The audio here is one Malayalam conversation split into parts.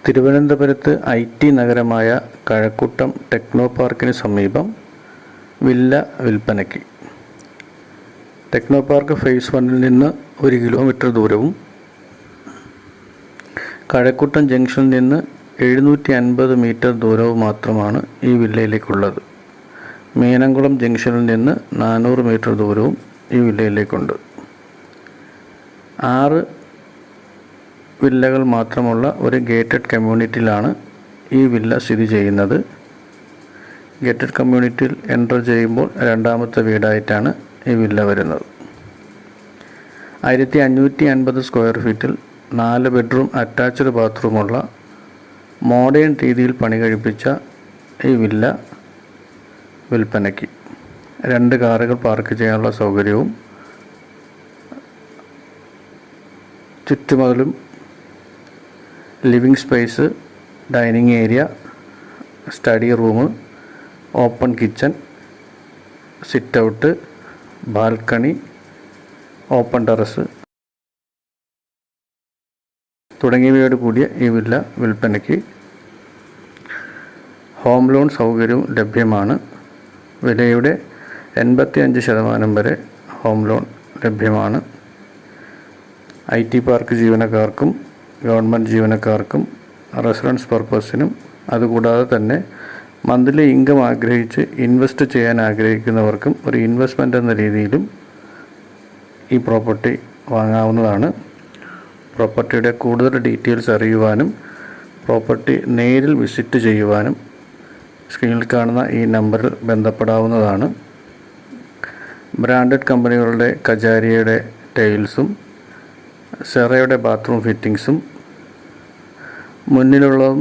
തിരുവനന്തപുരത്ത് IT നഗരമായ കഴക്കൂട്ടം ടെക്നോ പാർക്കിന് സമീപം വില്ല വിൽപ്പനയ്ക്ക്. ടെക്നോ പാർക്ക് ഫേസ് 1 നിന്ന് 1 കിലോമീറ്റർ ദൂരവും കഴക്കൂട്ടം ജംഗ്ഷനിൽ നിന്ന് 750 മീറ്റർ ദൂരവും മാത്രമാണ് ഈ വില്ലയിലേക്കുള്ളത്. മീനംകുളം ജംഗ്ഷനിൽ നിന്ന് 400 മീറ്റർ ദൂരവും ഈ വില്ലയിലേക്കുണ്ട്. 6 വില്ലകൾ മാത്രമുള്ള ഒരു ഗേറ്റഡ് കമ്മ്യൂണിറ്റിയിലാണ് ഈ വില്ല സ്ഥിതി ചെയ്യുന്നത്. ഗേറ്റഡ് കമ്മ്യൂണിറ്റിയിൽ എൻ്റർ ചെയ്യുമ്പോൾ രണ്ടാമത്തെ വീടായിട്ടാണ് ഈ വില്ല വരുന്നത്. 1550 സ്ക്വയർ ഫീറ്റിൽ 4 ബെഡ്റൂം അറ്റാച്ച്ഡ് ബാത്റൂമുള്ള മോഡേൺ രീതിയിൽ പണി കഴിപ്പിച്ച ഈ വില്ല വിൽപ്പനയ്ക്ക്. 2 കാറുകൾ പാർക്ക് ചെയ്യാനുള്ള സൗകര്യവും ചുറ്റുമതിലും living space, dining area, study room, open kitchen, sit out, balcony, open terrace തുടങ്ങിയവയോട് കൂടിയ ഈ വില്ല വിൽപ്പനയ്ക്ക്. ഹോം ലോൺ സൗകര്യവും ലഭ്യമാണ്. വിലയുടെ 85% വരെ ഹോം ലോൺ ലഭ്യമാണ്. IT പാർക്ക് ജീവനക്കാർക്കും ഗവൺമെൻറ് ജീവനക്കാർക്കും റെസിഡൻസ് പർപ്പസിനും അതുകൂടാതെ തന്നെ മന്ത്ലി ഇൻകം ആഗ്രഹിച്ച് ഇൻവെസ്റ്റ് ചെയ്യാൻ ആഗ്രഹിക്കുന്നവർക്കും ഒരു ഇൻവെസ്റ്റ്മെൻ്റ് എന്ന രീതിയിലും ഈ പ്രോപ്പർട്ടി വാങ്ങാവുന്നതാണ്. പ്രോപ്പർട്ടിയുടെ കൂടുതൽ ഡീറ്റെയിൽസ് അറിയുവാനും പ്രോപ്പർട്ടി നേരിൽ വിസിറ്റ് ചെയ്യുവാനും സ്ക്രീനിൽ കാണുന്ന ഈ നമ്പറിൽ ബന്ധപ്പെടാവുന്നതാണ്. ബ്രാൻഡഡ് കമ്പനികളുടെ കജാരിയയുടെ ടൈൽസും സെറയുടെ ബാത്റൂം ഫിറ്റിങ്സും മുന്നിലുള്ളതും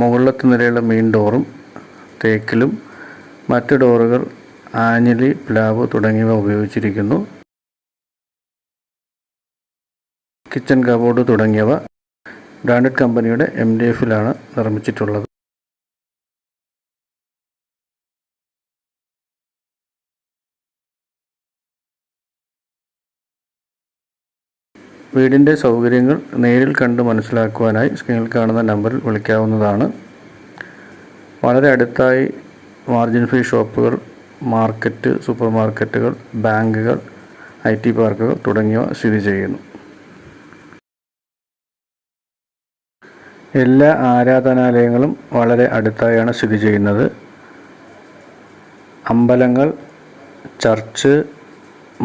മുകളിലത്തെ നിലയുള്ള മെയിൻ ഡോറും തേക്കിലും മറ്റ് ഡോറുകൾ ആഞ്ഞിലി, പ്ലാവ് തുടങ്ങിയവ ഉപയോഗിച്ചിരിക്കുന്നു. കിച്ചൺ കബോർഡ് തുടങ്ങിയവ ബ്രാൻഡഡ് കമ്പനിയുടെ MDFിലാണ് നിർമ്മിച്ചിട്ടുള്ളത്. വീടിൻ്റെ സൗകര്യങ്ങൾ നേരിൽ കണ്ട് മനസ്സിലാക്കുവാനായി സ്ക്രീനിൽ കാണുന്ന നമ്പറിൽ വിളിക്കാവുന്നതാണ്. വളരെ അടുത്തായി മാർജിൻ ഫ്രീ ഷോപ്പുകൾ, മാർക്കറ്റ്, സൂപ്പർ മാർക്കറ്റുകൾ, ബാങ്കുകൾ, IT പാർക്കുകൾ തുടങ്ങിയവ സ്ഥിതി ചെയ്യുന്നു. എല്ലാ ആരാധനാലയങ്ങളും വളരെ അടുത്തായാണ് സ്ഥിതി ചെയ്യുന്നത്. അമ്പലങ്ങൾ, church,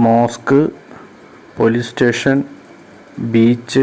mosque, police station, beach